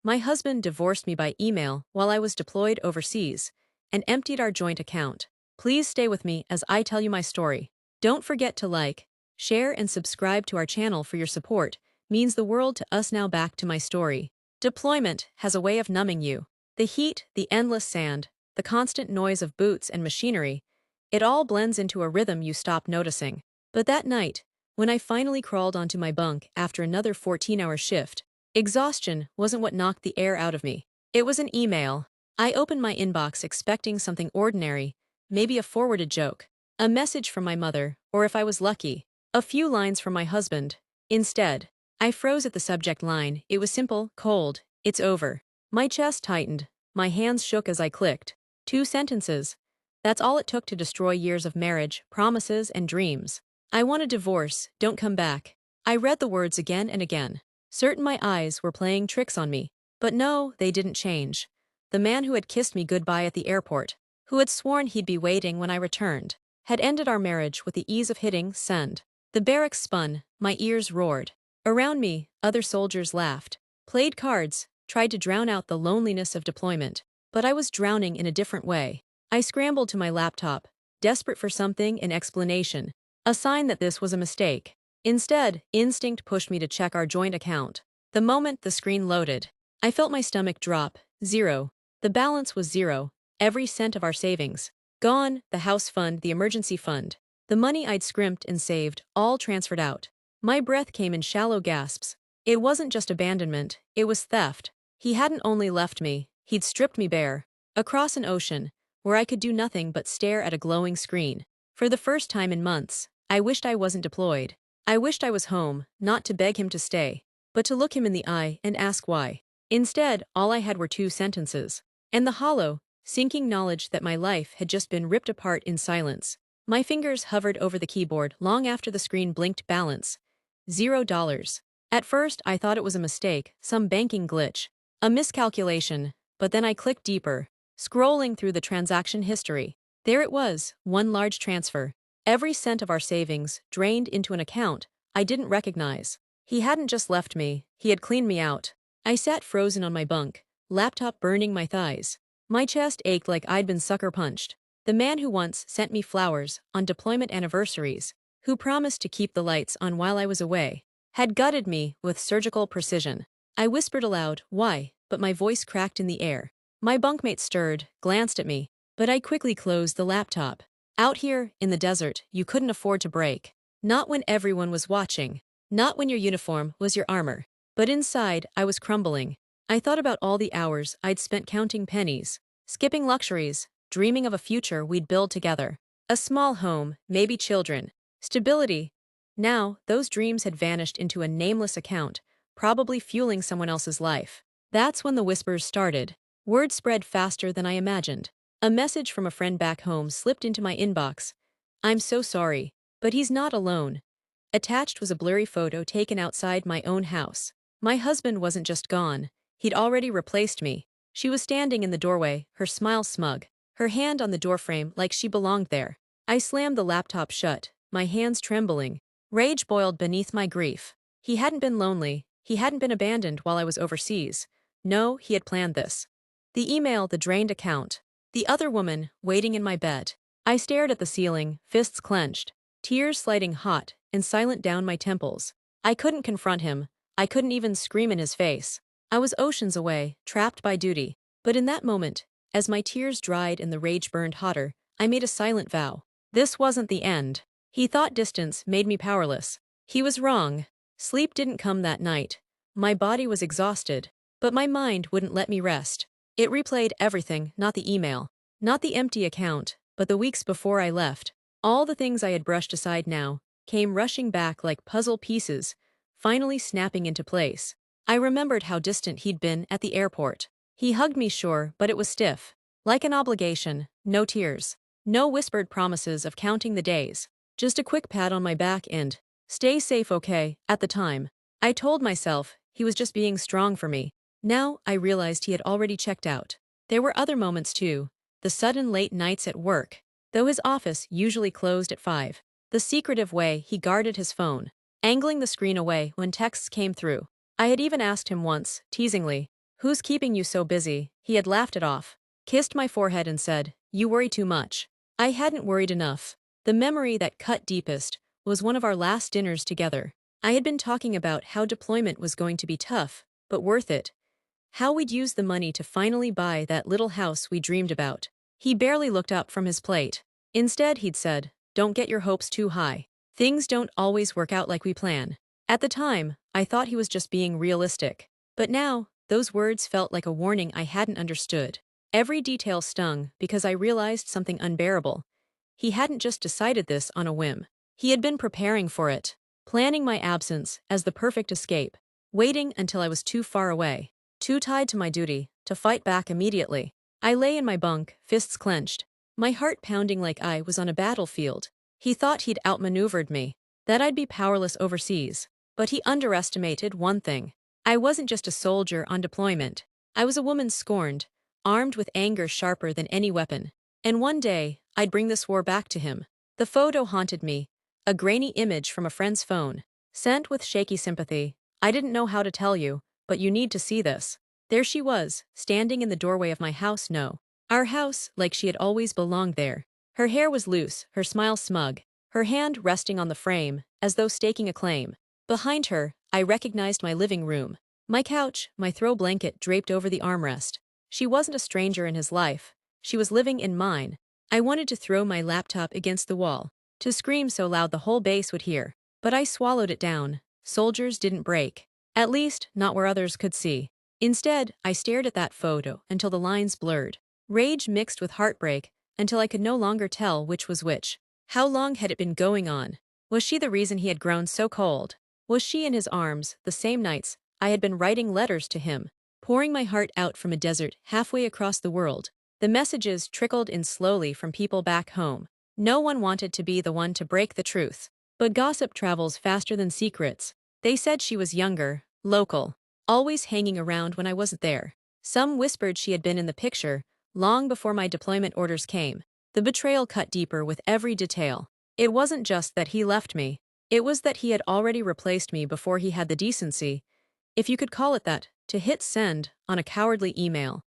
My husband divorced me by email while I was deployed overseas and emptied our joint account. Please stay with me as I tell you my story. Don't forget to like, share and subscribe to our channel for your support. Means the world to us. Now back to my story. Deployment has a way of numbing you. The heat, the endless sand, the constant noise of boots and machinery, it all blends into a rhythm you stop noticing. But that night, when I finally crawled onto my bunk after another 14-hour shift, exhaustion wasn't what knocked the air out of me. It was an email. I opened my inbox expecting something ordinary, maybe a forwarded joke, a message from my mother, or if I was lucky, a few lines from my husband. Instead, I froze at the subject line. It was simple, cold, it's over. My chest tightened, my hands shook as I clicked. 2 sentences. That's all it took to destroy years of marriage, promises, and dreams. I want a divorce, don't come back. I read the words again and again, certain my eyes were playing tricks on me. But no, they didn't change. The man who had kissed me goodbye at the airport, who had sworn he'd be waiting when I returned, had ended our marriage with the ease of hitting send. The barracks spun, my ears roared. Around me, other soldiers laughed, played cards, tried to drown out the loneliness of deployment. But I was drowning in a different way. I scrambled to my laptop, desperate for something, an explanation, a sign that this was a mistake. Instead, instinct pushed me to check our joint account. The moment the screen loaded, I felt my stomach drop. 0. The balance was 0. Every cent of our savings. Gone, the house fund, the emergency fund. The money I'd scrimped and saved, all transferred out. My breath came in shallow gasps. It wasn't just abandonment, it was theft. He hadn't only left me, he'd stripped me bare. Across an ocean, where I could do nothing but stare at a glowing screen. For the first time in months, I wished I wasn't deployed. I wished I was home, not to beg him to stay, but to look him in the eye and ask why. Instead, all I had were 2 sentences. And the hollow, sinking knowledge that my life had just been ripped apart in silence. My fingers hovered over the keyboard long after the screen blinked. Balance. $0. At first, I thought it was a mistake, some banking glitch, a miscalculation, but then I clicked deeper, scrolling through the transaction history. There it was, one large transfer. Every cent of our savings drained into an account I didn't recognize. He hadn't just left me, he had cleaned me out. I sat frozen on my bunk, laptop burning my thighs. My chest ached like I'd been sucker punched. The man who once sent me flowers on deployment anniversaries, who promised to keep the lights on while I was away, had gutted me with surgical precision. I whispered aloud, "Why?" but my voice cracked in the air. My bunkmate stirred, glanced at me, but I quickly closed the laptop. Out here, in the desert, you couldn't afford to break. Not when everyone was watching. Not when your uniform was your armor. But inside, I was crumbling. I thought about all the hours I'd spent counting pennies, skipping luxuries, dreaming of a future we'd build together. A small home, maybe children, stability. Now, those dreams had vanished into a nameless account, probably fueling someone else's life. That's when the whispers started. Word spread faster than I imagined. A message from a friend back home slipped into my inbox. "I'm so sorry, but he's not alone." Attached was a blurry photo taken outside my own house. My husband wasn't just gone, he'd already replaced me. She was standing in the doorway, her smile smug, her hand on the doorframe like she belonged there. I slammed the laptop shut, my hands trembling. Rage boiled beneath my grief. He hadn't been lonely, he hadn't been abandoned while I was overseas. No, he had planned this. The email, the drained account. The other woman, waiting in my bed. I stared at the ceiling, fists clenched, tears sliding hot and silent down my temples. I couldn't confront him. I couldn't even scream in his face. I was oceans away, trapped by duty. But in that moment, as my tears dried and the rage burned hotter, I made a silent vow. This wasn't the end. He thought distance made me powerless. He was wrong. Sleep didn't come that night. My body was exhausted, but my mind wouldn't let me rest. It replayed everything, not the email, not the empty account, but the weeks before I left. All the things I had brushed aside now came rushing back like puzzle pieces, finally snapping into place. I remembered how distant he'd been at the airport. He hugged me, sure, but it was stiff. Like an obligation, no tears, no whispered promises of counting the days. Just a quick pat on my back and, "Stay safe, okay?" At the time, I told myself he was just being strong for me. Now, I realized he had already checked out. There were other moments too. The sudden late nights at work. Though his office usually closed at 5. The secretive way he guarded his phone, angling the screen away when texts came through. I had even asked him once, teasingly, "Who's keeping you so busy?" He had laughed it off, kissed my forehead and said, "You worry too much." I hadn't worried enough. The memory that cut deepest was one of our last dinners together. I had been talking about how deployment was going to be tough, but worth it. How we'd use the money to finally buy that little house we dreamed about. He barely looked up from his plate. Instead, he'd said, "Don't get your hopes too high. Things don't always work out like we plan." At the time, I thought he was just being realistic. But now, those words felt like a warning I hadn't understood. Every detail stung because I realized something unbearable. He hadn't just decided this on a whim. He had been preparing for it, planning my absence as the perfect escape, waiting until I was too far away, too tied to my duty, to fight back immediately. I lay in my bunk, fists clenched, my heart pounding like I was on a battlefield. He thought he'd outmaneuvered me, that I'd be powerless overseas. But he underestimated one thing. I wasn't just a soldier on deployment. I was a woman scorned, armed with anger sharper than any weapon. And one day, I'd bring this war back to him. The photo haunted me, a grainy image from a friend's phone, sent with shaky sympathy. "I didn't know how to tell you, but you need to see this." There she was, standing in the doorway of my house. No. Our house, like she had always belonged there. Her hair was loose, her smile smug, her hand resting on the frame, as though staking a claim. Behind her, I recognized my living room. My couch, my throw blanket draped over the armrest. She wasn't a stranger in his life. She was living in mine. I wanted to throw my laptop against the wall, to scream so loud the whole base would hear. But I swallowed it down. Soldiers didn't break. At least, not where others could see. Instead, I stared at that photo until the lines blurred. Rage mixed with heartbreak, until I could no longer tell which was which. How long had it been going on? Was she the reason he had grown so cold? Was she in his arms, the same nights I had been writing letters to him, pouring my heart out from a desert halfway across the world? The messages trickled in slowly from people back home. No one wanted to be the one to break the truth. But gossip travels faster than secrets. They said she was younger, local, always hanging around when I wasn't there. Some whispered she had been in the picture, long before my deployment orders came. The betrayal cut deeper with every detail. It wasn't just that he left me. It was that he had already replaced me before he had the decency, if you could call it that, to hit send on a cowardly email.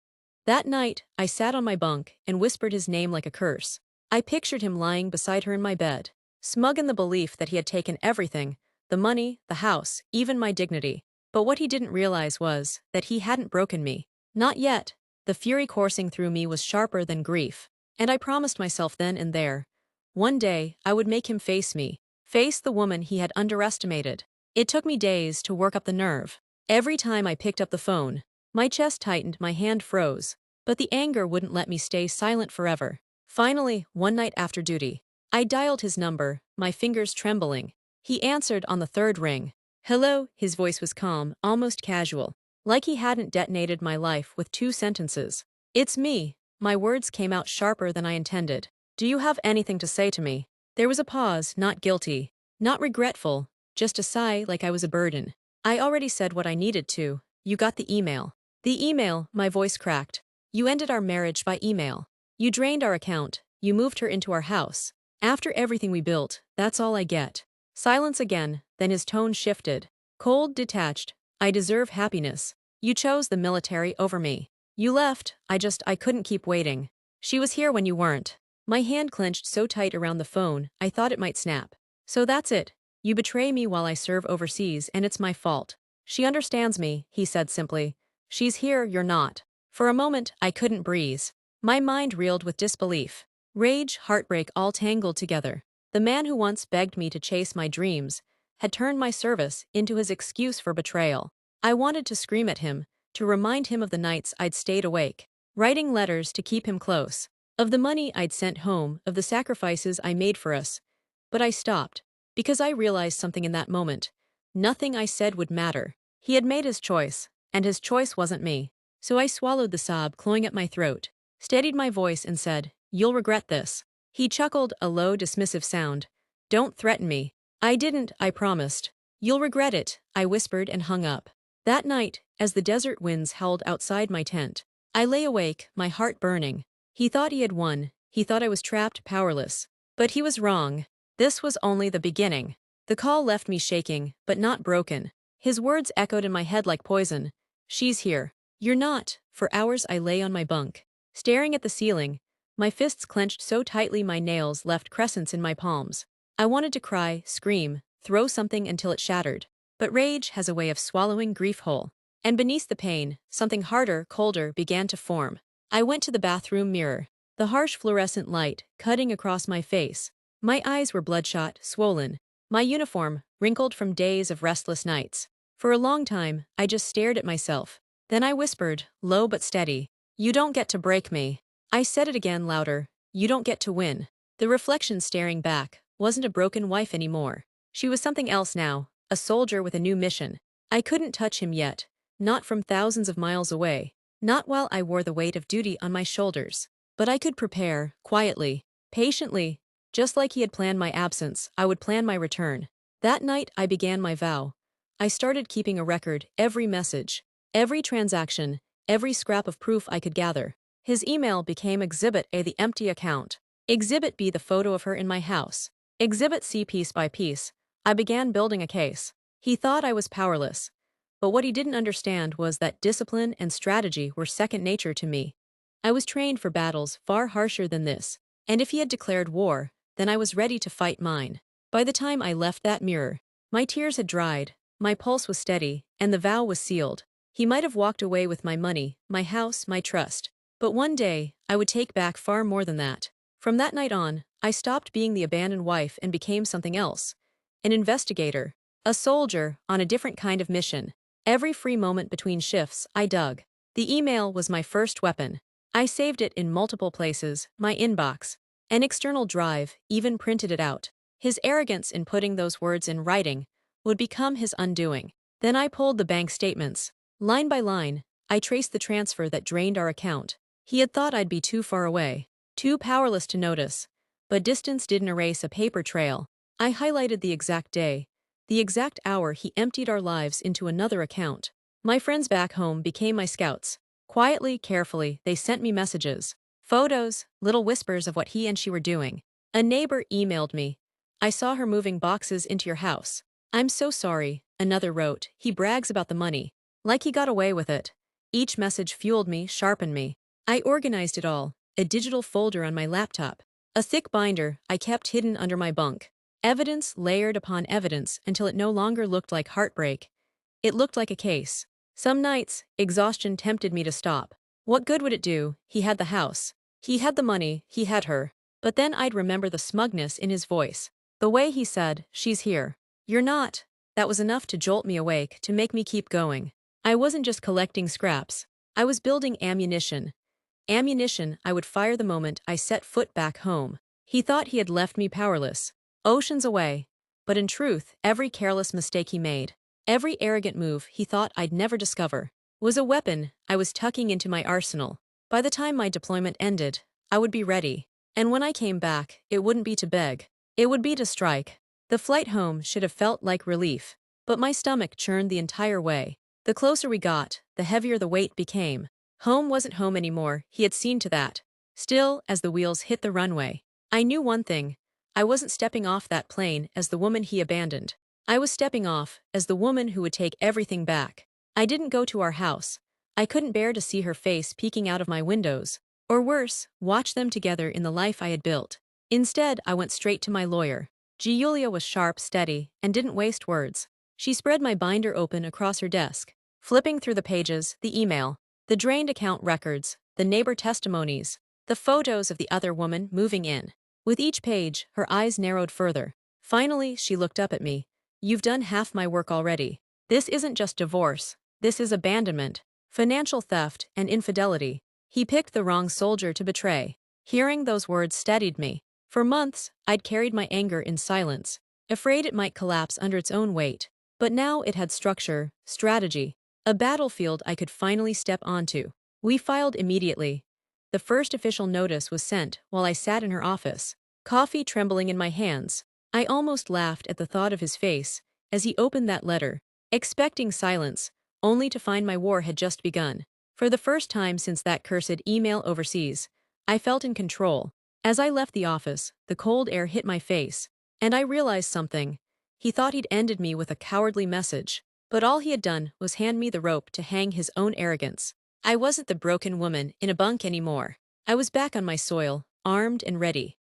That night, I sat on my bunk and whispered his name like a curse. I pictured him lying beside her in my bed, smug in the belief that he had taken everything, the money, the house, even my dignity. But what he didn't realize was that he hadn't broken me. Not yet. The fury coursing through me was sharper than grief. And I promised myself then and there, one day I would make him face me, face the woman he had underestimated. It took me days to work up the nerve. Every time I picked up the phone, my chest tightened, my hand froze. But the anger wouldn't let me stay silent forever. Finally, one night after duty, I dialed his number, my fingers trembling. He answered on the third ring. "Hello," his voice was calm, almost casual, like he hadn't detonated my life with 2 sentences. "It's me." My words came out sharper than I intended. "Do you have anything to say to me?" There was a pause, not guilty, not regretful, just a sigh like I was a burden. "I already said what I needed to. You got the email." "The email," my voice cracked. "You ended our marriage by email. You drained our account. You moved her into our house. After everything we built, that's all I get." Silence again, then his tone shifted. Cold, detached. "I deserve happiness. You chose the military over me. You left, I couldn't keep waiting. She was here when you weren't." My hand clenched so tight around the phone, I thought it might snap. "So that's it. You betray me while I serve overseas and it's my fault." "She understands me," he said simply. "She's here, you're not." For a moment, I couldn't breathe. My mind reeled with disbelief. Rage, heartbreak all tangled together. The man who once begged me to chase my dreams had turned my service into his excuse for betrayal. I wanted to scream at him, to remind him of the nights I'd stayed awake, writing letters to keep him close, of the money I'd sent home, of the sacrifices I made for us. But I stopped, because I realized something in that moment. Nothing I said would matter. He had made his choice, and his choice wasn't me. So I swallowed the sob clawing at my throat, steadied my voice and said, "You'll regret this." He chuckled, a low, dismissive sound. "Don't threaten me." "I didn't, I promised." "You'll regret it," I whispered and hung up. That night, as the desert winds howled outside my tent, I lay awake, my heart burning. He thought he had won. He thought I was trapped, powerless. But he was wrong. This was only the beginning. The call left me shaking, but not broken. His words echoed in my head like poison. "She's here. You're not. For hours I lay on my bunk, staring at the ceiling, my fists clenched so tightly my nails left crescents in my palms. I wanted to cry, scream, throw something until it shattered. But rage has a way of swallowing grief whole. And beneath the pain, something harder, colder, began to form. I went to the bathroom mirror, the harsh fluorescent light cutting across my face. My eyes were bloodshot, swollen, my uniform wrinkled from days of restless nights. For a long time, I just stared at myself. Then I whispered, low but steady, "You don't get to break me." I said it again louder, "You don't get to win." The reflection staring back wasn't a broken wife anymore. She was something else now, a soldier with a new mission. I couldn't touch him yet, not from thousands of miles away, not while I wore the weight of duty on my shoulders. But I could prepare, quietly, patiently, just like he had planned my absence, I would plan my return. That night I began my vow. I started keeping a record, every message, every transaction, every scrap of proof I could gather. His email became Exhibit A, the empty account. Exhibit B, the photo of her in my house. Exhibit C, piece by piece. I began building a case. He thought I was powerless. But what he didn't understand was that discipline and strategy were second nature to me. I was trained for battles far harsher than this. And if he had declared war, then I was ready to fight mine. By the time I left that mirror, my tears had dried, my pulse was steady, and the vow was sealed. He might have walked away with my money, my house, my trust. But one day, I would take back far more than that. From that night on, I stopped being the abandoned wife and became something else. An investigator. A soldier, on a different kind of mission. Every free moment between shifts, I dug. The email was my first weapon. I saved it in multiple places, my inbox, an external drive, even printed it out. His arrogance in putting those words in writing would become his undoing. Then I pulled the bank statements. Line by line, I traced the transfer that drained our account. He had thought I'd be too far away, too powerless to notice. But distance didn't erase a paper trail. I highlighted the exact day, the exact hour he emptied our lives into another account. My friends back home became my scouts. Quietly, carefully, they sent me messages, photos, little whispers of what he and she were doing. A neighbor emailed me. "I saw her moving boxes into your house." "I'm so sorry," another wrote. "He brags about the money. Like he got away with it." Each message fueled me, sharpened me. I organized it all, a digital folder on my laptop. A thick binder I kept hidden under my bunk. Evidence layered upon evidence until it no longer looked like heartbreak. It looked like a case. Some nights, exhaustion tempted me to stop. What good would it do? He had the house. He had the money, he had her. But then I'd remember the smugness in his voice. The way he said, "She's here. You're not." That was enough to jolt me awake, to make me keep going. I wasn't just collecting scraps. I was building ammunition. Ammunition I would fire the moment I set foot back home. He thought he had left me powerless, oceans away. But in truth, every careless mistake he made, every arrogant move he thought I'd never discover, was a weapon I was tucking into my arsenal. By the time my deployment ended, I would be ready. And when I came back, it wouldn't be to beg. It would be to strike. The flight home should have felt like relief. But my stomach churned the entire way. The closer we got, the heavier the weight became. Home wasn't home anymore, he had seen to that. Still, as the wheels hit the runway, I knew one thing. I wasn't stepping off that plane as the woman he abandoned. I was stepping off as the woman who would take everything back. I didn't go to our house. I couldn't bear to see her face peeking out of my windows. Or worse, watch them together in the life I had built. Instead, I went straight to my lawyer. Giulia was sharp, steady, and didn't waste words. She spread my binder open across her desk, flipping through the pages, the email, the drained account records, the neighbor testimonies, the photos of the other woman moving in. With each page, her eyes narrowed further. Finally, she looked up at me. "You've done half my work already. This isn't just divorce. This is abandonment, financial theft, and infidelity." He picked the wrong soldier to betray. Hearing those words steadied me. For months, I'd carried my anger in silence, afraid it might collapse under its own weight. But now it had structure, strategy, a battlefield I could finally step onto. We filed immediately. The first official notice was sent while I sat in her office, coffee trembling in my hands. I almost laughed at the thought of his face as he opened that letter, expecting silence, only to find my war had just begun. For the first time since that cursed email overseas, I felt in control. As I left the office, the cold air hit my face, and I realized something. He thought he'd ended me with a cowardly message, but all he had done was hand me the rope to hang his own arrogance. I wasn't the broken woman in a bunk anymore. I was back on my soil, armed and ready.